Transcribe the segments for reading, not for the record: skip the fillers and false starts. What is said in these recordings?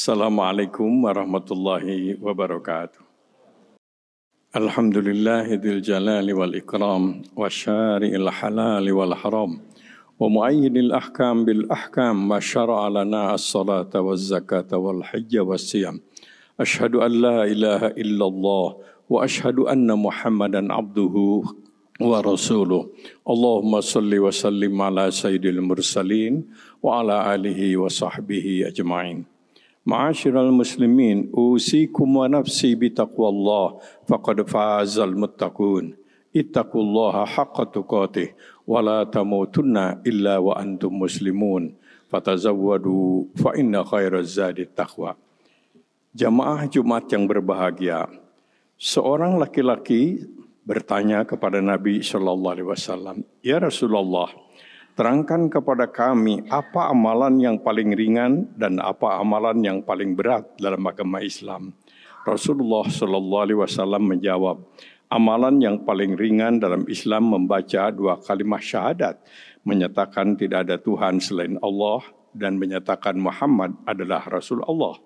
Assalamualaikum warahmatullahi wabarakatuh. Alhamdulillahil jalali wal ikram wa syari'il halali wal haram wa muayyidil ahkam bil ahkam wa syara'a lana as-salata waz zakata wal hajja was siyam. Asyhadu an la ilaha illallah wa asyhadu anna Muhammadan abduhu wa rasuluh. Allahumma salli wa sallim ala sayyidil mursalin wa ala alihi wa sahbihi ajma'in. Ma'asyiral muslimin, usikum wa nafsi bitaqwallah faqad fazal muttaqun. Ittaqullaha haqqa tuqatih wa la tamutunna illa wa antum muslimun. Fatazawwadu fa inna khairaz zadi taqwa. Jamaah Jumat yang berbahagia, seorang laki-laki bertanya kepada Nabi sallallahu alaihi wasallam, "Ya Rasulullah, terangkan kepada kami apa amalan yang paling ringan dan apa amalan yang paling berat dalam agama Islam." Rasulullah sallallahu alaihi wasallam menjawab, amalan yang paling ringan dalam Islam membaca 2 kalimat syahadat, menyatakan tidak ada Tuhan selain Allah dan menyatakan Muhammad adalah Rasul Allah.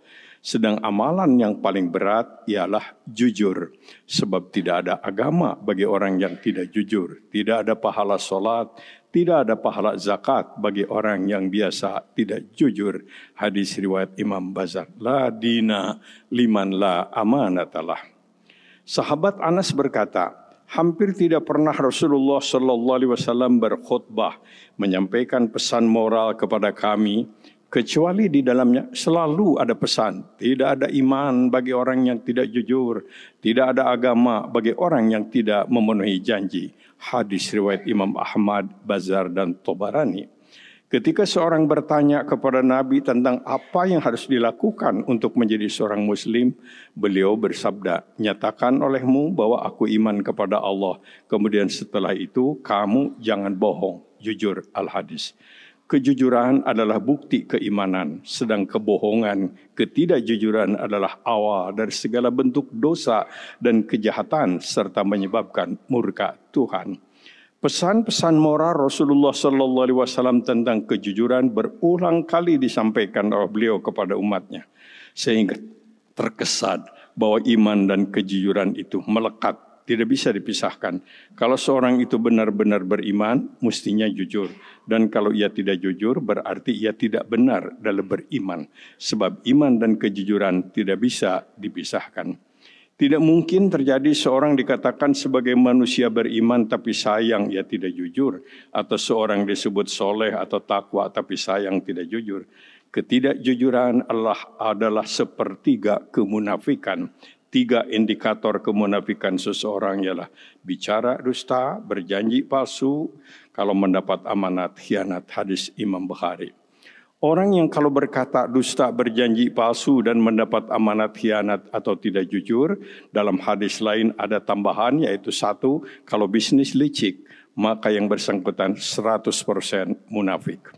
Sedang amalan yang paling berat ialah jujur. Sebab tidak ada agama bagi orang yang tidak jujur. Tidak ada pahala solat, tidak ada pahala zakat bagi orang yang biasa tidak jujur. Hadis riwayat Imam Bazar. La dina liman la amanatalah. Sahabat Anas berkata, hampir tidak pernah Rasulullah sallallahu alaihi wasallam berkhutbah menyampaikan pesan moral kepada kami, kecuali di dalamnya selalu ada pesan. Tidak ada iman bagi orang yang tidak jujur. Tidak ada agama bagi orang yang tidak memenuhi janji. Hadis riwayat Imam Ahmad, Bazar dan Tabarani. Ketika seorang bertanya kepada Nabi tentang apa yang harus dilakukan untuk menjadi seorang Muslim, beliau bersabda, nyatakan olehmu bahwa aku iman kepada Allah. Kemudian setelah itu, kamu jangan bohong. Jujur, Al-Hadis. Kejujuran adalah bukti keimanan, sedang kebohongan, ketidakjujuran adalah awal dari segala bentuk dosa dan kejahatan serta menyebabkan murka Tuhan. Pesan-pesan moral Rasulullah sallallahu alaihi wasallam tentang kejujuran berulang kali disampaikan oleh beliau kepada umatnya, sehingga terkesan bahwa iman dan kejujuran itu melekat, tidak bisa dipisahkan. Kalau seorang itu benar-benar beriman, mestinya jujur. Dan kalau ia tidak jujur, berarti ia tidak benar dalam beriman. Sebab iman dan kejujuran tidak bisa dipisahkan. Tidak mungkin terjadi seorang dikatakan sebagai manusia beriman tapi sayang ia tidak jujur. Atau seorang disebut soleh atau takwa tapi sayang tidak jujur. Ketidakjujuran adalah sepertiga kemunafikan. 3 indikator kemunafikan seseorang ialah bicara dusta, berjanji palsu, kalau mendapat amanat khianat. Hadis Imam Bukhari. Orang yang kalau berkata dusta, berjanji palsu dan mendapat amanat khianat atau tidak jujur, dalam hadis lain ada tambahan yaitu 1, kalau bisnis licik, maka yang bersangkutan 100% munafik.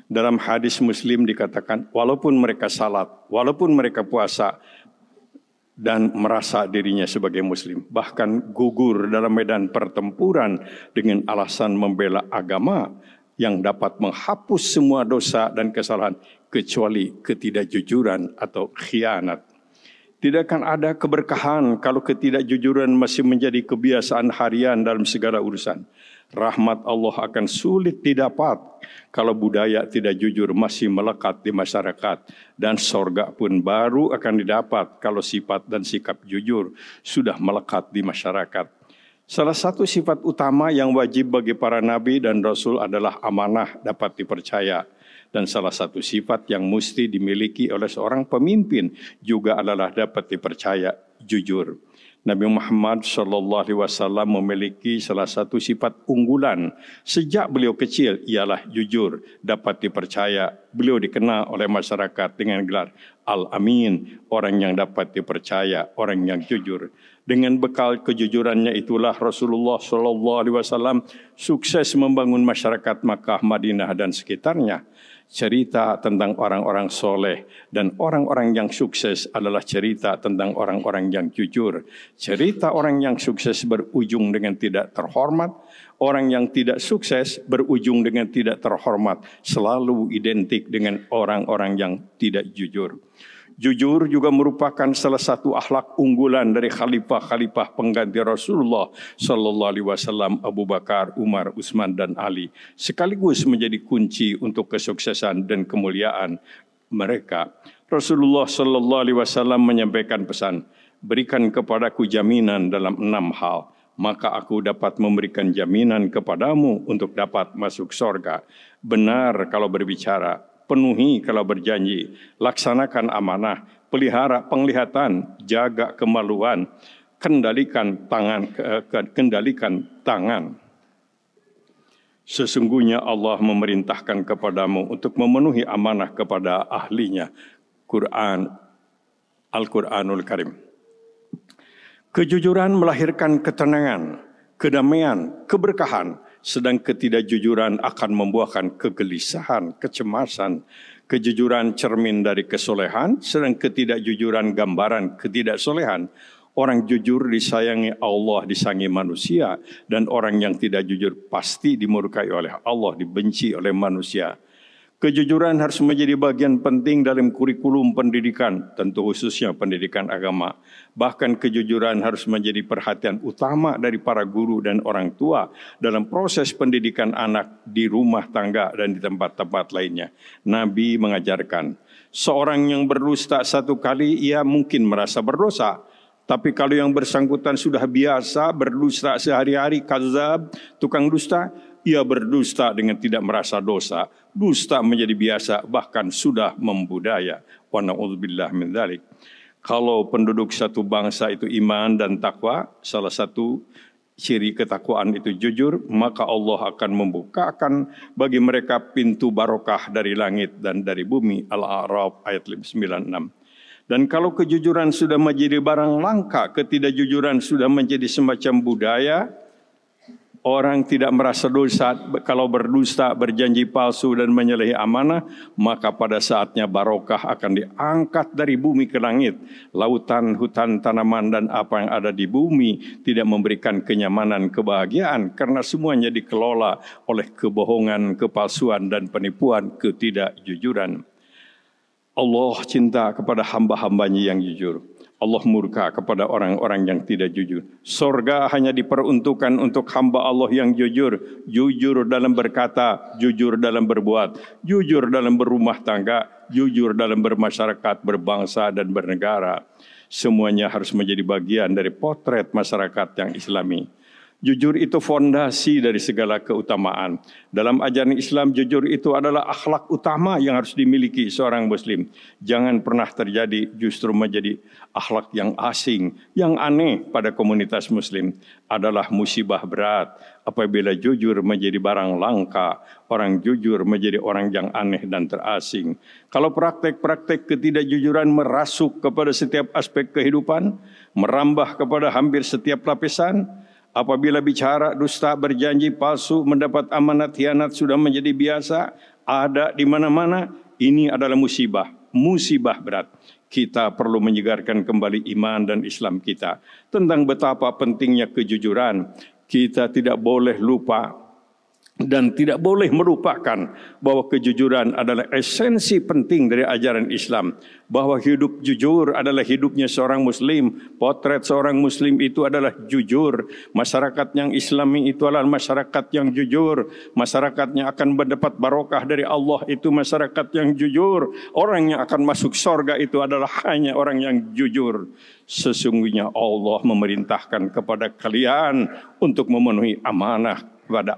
Dalam hadis Muslim dikatakan walaupun mereka salat, walaupun mereka puasa, dan merasa dirinya sebagai Muslim, bahkan gugur dalam medan pertempuran dengan alasan membela agama yang dapat menghapus semua dosa dan kesalahan kecuali ketidakjujuran atau khianat. Tidak akan ada keberkahan kalau ketidakjujuran masih menjadi kebiasaan harian dalam segala urusan. Rahmat Allah akan sulit didapat kalau budaya tidak jujur masih melekat di masyarakat. Dan sorga pun baru akan didapat kalau sifat dan sikap jujur sudah melekat di masyarakat. Salah satu sifat utama yang wajib bagi para nabi dan rasul adalah amanah dapat dipercaya. Dan salah satu sifat yang mesti dimiliki oleh seorang pemimpin juga adalah dapat dipercaya, jujur. Nabi Muhammad SAW memiliki salah satu sifat unggulan sejak beliau kecil ialah jujur, dapat dipercaya. Beliau dikenal oleh masyarakat dengan gelar Al-Amin, orang yang dapat dipercaya, orang yang jujur. Dengan bekal kejujurannya itulah Rasulullah SAW sukses membangun masyarakat Makkah, Madinah dan sekitarnya. Cerita tentang orang-orang soleh dan orang-orang yang sukses adalah cerita tentang orang-orang yang jujur. Cerita orang yang sukses berujung dengan tidak terhormat. Orang yang tidak sukses berujung dengan tidak terhormat. Selalu identik dengan orang-orang yang tidak jujur. Jujur juga merupakan salah satu akhlak unggulan dari khalifah-khalifah pengganti Rasulullah sallallahu alaihi wasallam, Abu Bakar, Umar, Utsman dan Ali, sekaligus menjadi kunci untuk kesuksesan dan kemuliaan mereka. Rasulullah sallallahu alaihi wasallam menyampaikan pesan, "Berikan kepadaku jaminan dalam 6 hal, maka aku dapat memberikan jaminan kepadamu untuk dapat masuk surga. Benar kalau berbicara, penuhi kalau berjanji, laksanakan amanah, pelihara penglihatan, jaga kemaluan, kendalikan tangan. Sesungguhnya Allah memerintahkan kepadamu untuk memenuhi amanah kepada ahlinya." Al-Quranul Karim. Kejujuran melahirkan ketenangan, kedamaian, keberkahan, sedang ketidakjujuran akan membuahkan kegelisahan, kecemasan. Kejujuran cermin dari kesolehan, sedang ketidakjujuran gambaran ketidaksolehan. Orang jujur disayangi Allah, disayangi manusia, dan orang yang tidak jujur pasti dimurkai oleh Allah, dibenci oleh manusia. Kejujuran harus menjadi bagian penting dalam kurikulum pendidikan, tentu khususnya pendidikan agama. Bahkan kejujuran harus menjadi perhatian utama dari para guru dan orang tua dalam proses pendidikan anak di rumah tangga dan di tempat-tempat lainnya. Nabi mengajarkan, seorang yang berdusta 1 kali, ia mungkin merasa berdosa. Tapi kalau yang bersangkutan sudah biasa berdusta sehari-hari, kadzab, tukang dusta, ia berdusta dengan tidak merasa dosa. Dusta menjadi biasa, bahkan sudah membudaya. Wa na'udzubillah min dzalik. Kalau penduduk satu bangsa itu iman dan takwa, salah satu ciri ketakwaan itu jujur, maka Allah akan membukakan bagi mereka pintu barokah dari langit dan dari bumi. Al-A'raf ayat 96. Dan kalau kejujuran sudah menjadi barang langka, ketidakjujuran sudah menjadi semacam budaya, orang tidak merasa dosa kalau berdusta, berjanji palsu dan menyalahi amanah, maka pada saatnya barokah akan diangkat dari bumi ke langit. Lautan, hutan, tanaman dan apa yang ada di bumi tidak memberikan kenyamanan, kebahagiaan karena semuanya dikelola oleh kebohongan, kepalsuan dan penipuan, ketidakjujuran. Allah cinta kepada hamba-hambanya yang jujur. Allah murka kepada orang-orang yang tidak jujur. Surga hanya diperuntukkan untuk hamba Allah yang jujur. Jujur dalam berkata, jujur dalam berbuat, jujur dalam berumah tangga, jujur dalam bermasyarakat, berbangsa dan bernegara. Semuanya harus menjadi bagian dari potret masyarakat yang Islami. Jujur itu fondasi dari segala keutamaan. Dalam ajaran Islam, jujur itu adalah akhlak utama yang harus dimiliki seorang Muslim. Jangan pernah terjadi justru menjadi akhlak yang asing, yang aneh pada komunitas Muslim. Adalah musibah berat apabila jujur menjadi barang langka, orang jujur menjadi orang yang aneh dan terasing. Kalau praktek-praktek ketidakjujuran merasuk kepada setiap aspek kehidupan, merambah kepada hampir setiap lapisan, apabila bicara dusta, berjanji palsu, mendapat amanat khianat sudah menjadi biasa, ada di mana-mana, ini adalah musibah berat. Kita perlu menyegarkan kembali iman dan Islam kita. Tentang betapa pentingnya kejujuran, kita tidak boleh lupa dan tidak boleh melupakan bahwa kejujuran adalah esensi penting dari ajaran Islam. Bahwa hidup jujur adalah hidupnya seorang Muslim. Potret seorang Muslim itu adalah jujur. Masyarakat yang Islami itu adalah masyarakat yang jujur. Masyarakatnya akan mendapat barokah dari Allah itu masyarakat yang jujur. Orang yang akan masuk surga itu adalah hanya orang yang jujur. Sesungguhnya Allah memerintahkan kepada kalian untuk memenuhi amanah,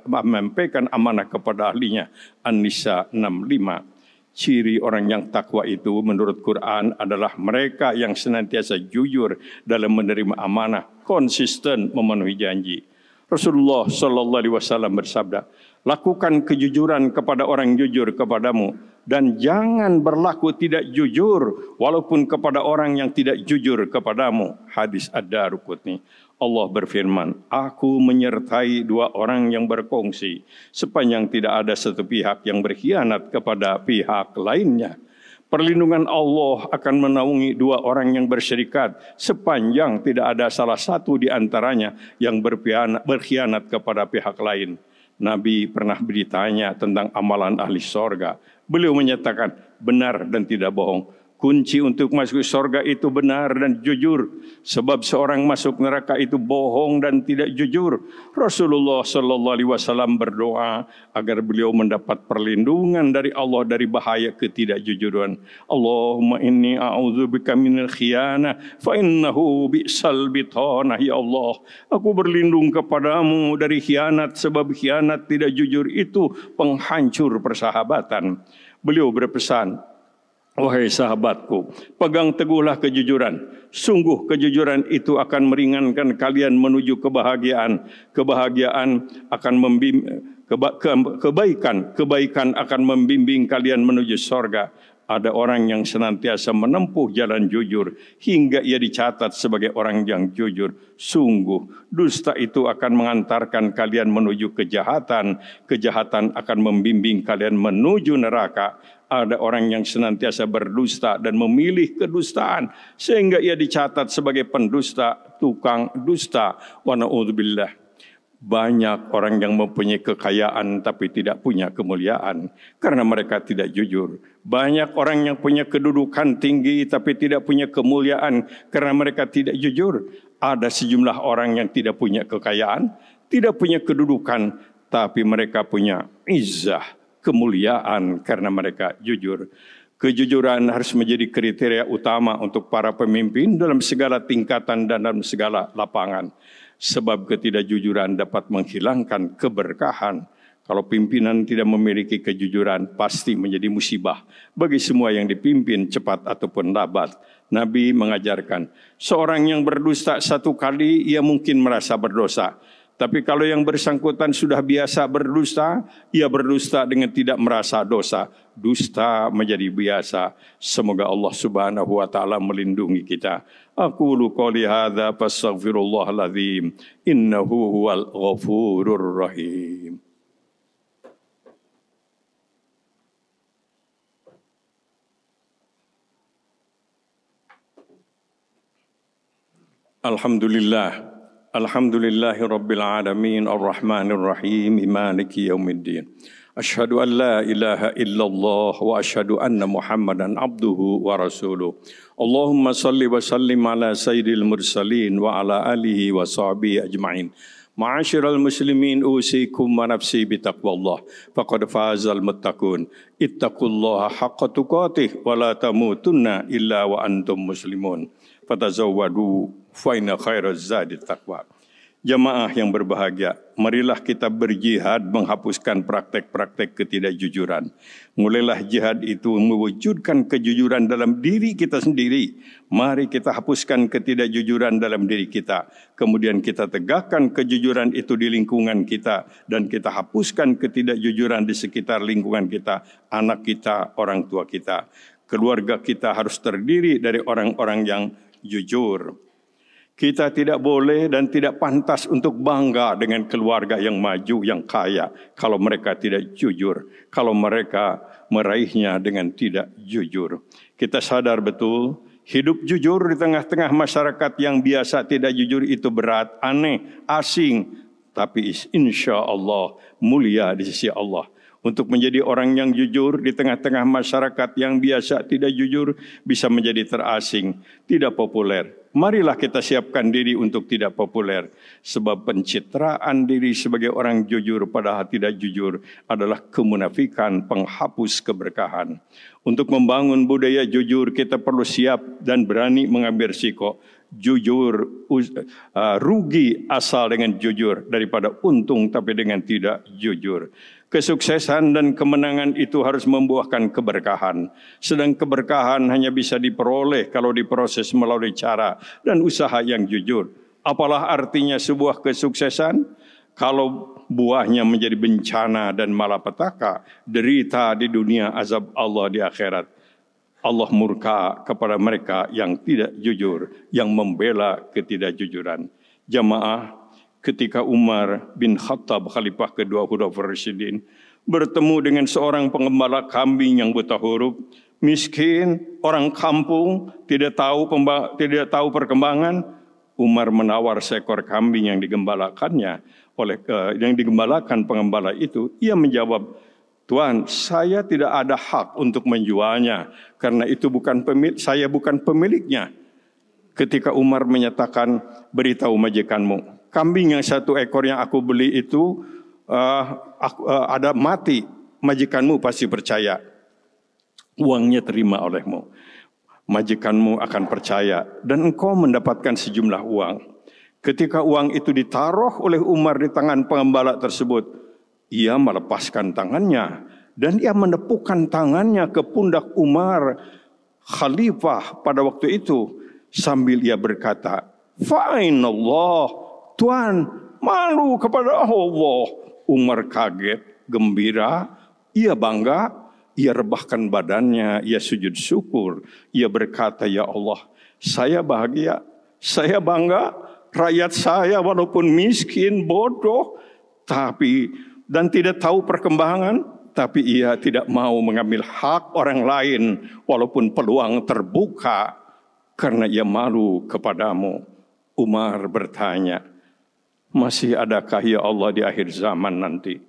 menyampaikan amanah kepada ahlinya. An-Nisa 65. Ciri orang yang takwa itu menurut Quran adalah mereka yang senantiasa jujur dalam menerima amanah, konsisten memenuhi janji. Rasulullah sallallahu alaihi wasallam bersabda, lakukan kejujuran kepada orang jujur kepadamu dan jangan berlaku tidak jujur walaupun kepada orang yang tidak jujur kepadamu. Hadis Ad-Darqutni. Allah berfirman, aku menyertai 2 orang yang berkongsi sepanjang tidak ada satu pihak yang berkhianat kepada pihak lainnya. Perlindungan Allah akan menaungi 2 orang yang berserikat sepanjang tidak ada salah satu di antaranya yang berkhianat kepada pihak lain. Nabi pernah ditanya tentang amalan ahli sorga. Beliau menyatakan benar dan tidak bohong. Kunci untuk masuk surga itu benar dan jujur. Sebab seorang masuk neraka itu bohong dan tidak jujur. Rasulullah sallallahu alaihi wasallam berdoa agar beliau mendapat perlindungan dari Allah dari bahaya ketidakjujuran. Allahumma inni a'udzubika minal khiyanah fa innahu bi'sal bitanah. Ya Allah, aku berlindung kepadamu dari khianat, sebab khianat tidak jujur itu penghancur persahabatan. Beliau berpesan, wahai sahabatku, pegang teguhlah kejujuran. Sungguh kejujuran itu akan meringankan kalian menuju kebahagiaan. Kebahagiaan akan kebaikan akan membimbing kalian menuju sorga. Ada orang yang senantiasa menempuh jalan jujur hingga ia dicatat sebagai orang yang jujur. Sungguh dusta itu akan mengantarkan kalian menuju kejahatan. Kejahatan akan membimbing kalian menuju neraka. Ada orang yang senantiasa berdusta dan memilih kedustaan sehingga ia dicatat sebagai pendusta, tukang dusta. Wa na'udzubillah. Banyak orang yang mempunyai kekayaan tapi tidak punya kemuliaan karena mereka tidak jujur. Banyak orang yang punya kedudukan tinggi tapi tidak punya kemuliaan karena mereka tidak jujur. Ada sejumlah orang yang tidak punya kekayaan, tidak punya kedudukan, tapi mereka punya izzah, kemuliaan karena mereka jujur. Kejujuran harus menjadi kriteria utama untuk para pemimpin dalam segala tingkatan dan dalam segala lapangan. Sebab ketidakjujuran dapat menghilangkan keberkahan. Kalau pimpinan tidak memiliki kejujuran, pasti menjadi musibah bagi semua yang dipimpin, cepat ataupun lambat. Nabi mengajarkan, seorang yang berdusta satu kali, ia mungkin merasa berdosa. Tapi kalau yang bersangkutan sudah biasa berdusta, ia berdusta dengan tidak merasa dosa. Dusta menjadi biasa. Semoga Allah Subhanahu wa taala melindungi kita. Aqulu qouli hadza fastaghfirullahal azim. Innahu huwal ghafurur rahim. Alhamdulillah. Alhamdulillahi Rabbil Alamin Ar-Rahmanir Rahim Maliki Yaumiddin. Asyhadu an la ilaha illallah wa asyhadu anna Muhammadan abduhu wa rasuluh. Allahumma salli wa sallim ala sayyidil mursalin wa ala alihi wa sahbihi ajma'in. Ma'asyiral muslimin, usikum wa nafsi bitaqwallah. Faqad fazal muttaqun. Ittaqullaha haqqa tuqatih wa la tamutunna illa wa antum muslimun. Fatazawwadu fa inna khairaz zadi taqwa. Jamaah yang berbahagia, marilah kita berjihad menghapuskan praktek-praktek ketidakjujuran. Mulailah jihad itu mewujudkan kejujuran dalam diri kita sendiri. Mari kita hapuskan ketidakjujuran dalam diri kita. Kemudian kita tegakkan kejujuran itu di lingkungan kita. Dan kita hapuskan ketidakjujuran di sekitar lingkungan kita. Anak kita, orang tua kita. Keluarga kita harus terdiri dari orang-orang yang jujur. Kita tidak boleh dan tidak pantas untuk bangga dengan keluarga yang maju, yang kaya, kalau mereka tidak jujur, kalau mereka meraihnya dengan tidak jujur. Kita sadar betul, hidup jujur di tengah-tengah masyarakat yang biasa tidak jujur itu berat, aneh, asing, tapi insya Allah mulia di sisi Allah. Untuk menjadi orang yang jujur di tengah-tengah masyarakat yang biasa tidak jujur bisa menjadi terasing, tidak populer. Marilah kita siapkan diri untuk tidak populer. Sebab pencitraan diri sebagai orang jujur padahal tidak jujur adalah kemunafikan, penghapus keberkahan. Untuk membangun budaya jujur kita perlu siap dan berani mengambil risiko. Jujur, rugi asal dengan jujur daripada untung tapi dengan tidak jujur. Kesuksesan dan kemenangan itu harus membuahkan keberkahan. Sedang keberkahan hanya bisa diperoleh kalau diproses melalui cara dan usaha yang jujur. Apalah artinya sebuah kesuksesan kalau buahnya menjadi bencana dan malapetaka, derita di dunia, azab Allah di akhirat. Allah murka kepada mereka yang tidak jujur, yang membela ketidakjujuran. Jamaah, ketika Umar bin Khattab, khalifah kedua Khulafaur Rasyidin, bertemu dengan seorang pengembala kambing yang buta huruf, miskin, orang kampung, tidak tahu perkembangan, Umar menawar seekor kambing yang digembalakan pengembala itu. Ia menjawab, Tuan, saya tidak ada hak untuk menjualnya karena itu saya bukan pemiliknya. Ketika Umar menyatakan, beritahu majikanmu, kambing yang 1 ekor yang aku beli itu ada mati, majikanmu pasti percaya. Uangnya terima olehmu, majikanmu akan percaya dan engkau mendapatkan sejumlah uang. Ketika uang itu ditaruh oleh Umar di tangan pengembala tersebut, ia melepaskan tangannya dan ia menepukkan tangannya ke pundak Umar, khalifah pada waktu itu, sambil ia berkata, "Fa'inallah, Tuan, malu kepada Allah." Umar kaget, gembira, ia bangga, ia rebahkan badannya, ia sujud syukur. Ia berkata, "Ya Allah, saya bahagia, saya bangga, rakyat saya walaupun miskin, bodoh, dan tidak tahu perkembangan, tapi ia tidak mau mengambil hak orang lain walaupun peluang terbuka karena ia malu kepadamu." Umar bertanya, masih adakah ya Allah di akhir zaman nanti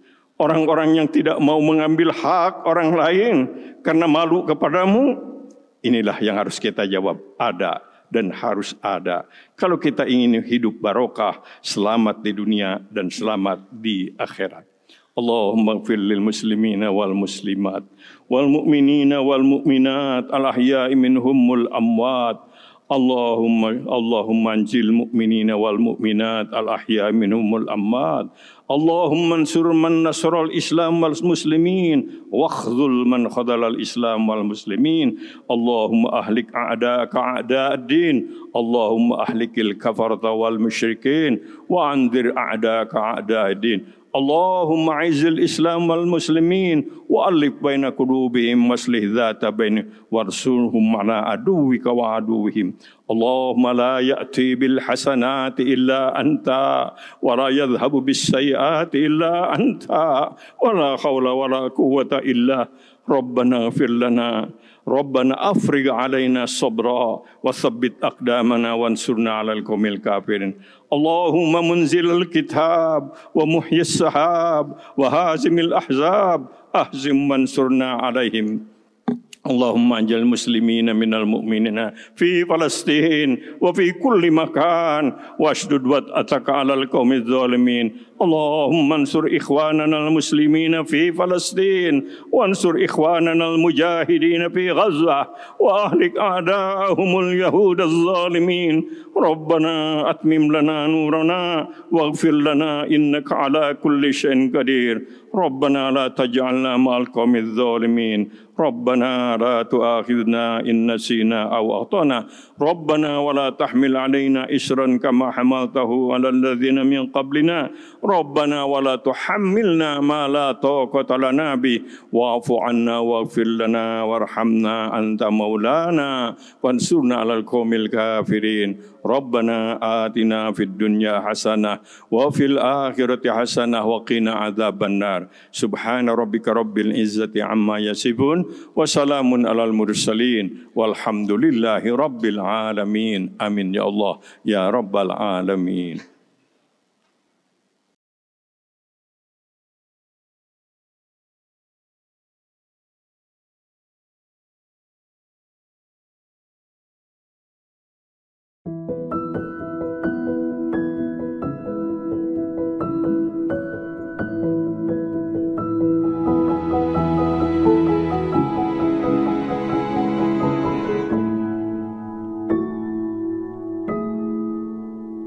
orang-orang yang tidak mau mengambil hak orang lain karena malu kepadamu? Inilah yang harus kita jawab, ada dan harus ada. Kalau kita ingin hidup barokah, selamat di dunia dan selamat di akhirat. Allahumma ighfir lil muslimina wal muslimat wal mu'minina wal mu'minat al ahya'i minhumul amwat. Allahumma anjil mu'minina wal mu'minat al ahya'i minhumul amwat. Allahumma ansur man nasral Islam wal muslimin wakhdhul man khadhalal Islam wal muslimin. Allahumma ahlik a'da'aka a'da'ad-din. Allahumma ahlikil kafarata wal musyrikin wa anzir a'da'aka a'da'ad-din. Allahumma a'izzil Islam wal muslimin wa alif baina qulubihim waslih dzata bainihim warsulhum ala aduwwika wa aduwwihim. Allahumma la ya'ti bil hasanati illa anta wa la yadhhabu bis sayyiati illa anta wa la haula wa la quwwata illa Rabbana ighfir lana Rabbana afrigh alaina sabra wa thabbit aqdamana wansurna 'alal qaumil kafirin. Allahumma munzilal kitab wa muhyis sahab wa hazimil ahzab ahzim mansurna 'alaihim. Allahumma anjil muslimina minal mu'minina fi Palestin wa fi kulli makan washdud wat'ataka 'alal qaumiz zalimin. Allahumma ansur ikhwanana al-muslimina fi Palestin wa ansur ikhwanana al-mujahidina fi Gaza wa ahlik a'da'ahumul yahud az-zalimin. Rabbana atmim lana nurana waghfir lana innaka 'ala kulli syai'in qadir. Rabbana la taj'alna ma'al qaumiz zalimin. Rabbana la tu'akhidna in nasina aw akhtana. Rabbana wa la tahmil 'alaina isran kama hamaltahu 'alal ladzina min qablina. Rabbana wa la tuhammilna ma la taqata lana bi wa'fu 'anna waghfir lana warhamna anta maulana wansurna 'alal qaumil kafirin. Rabbana atina fid dunya hasanah wa fil akhirati hasanah wa qina adzabannar. Subhana rabbika rabbil izzati amma yasifun wa salamun alal mursalin walhamdulillahi rabbil alamin. Amin ya Allah ya rabbal alamin.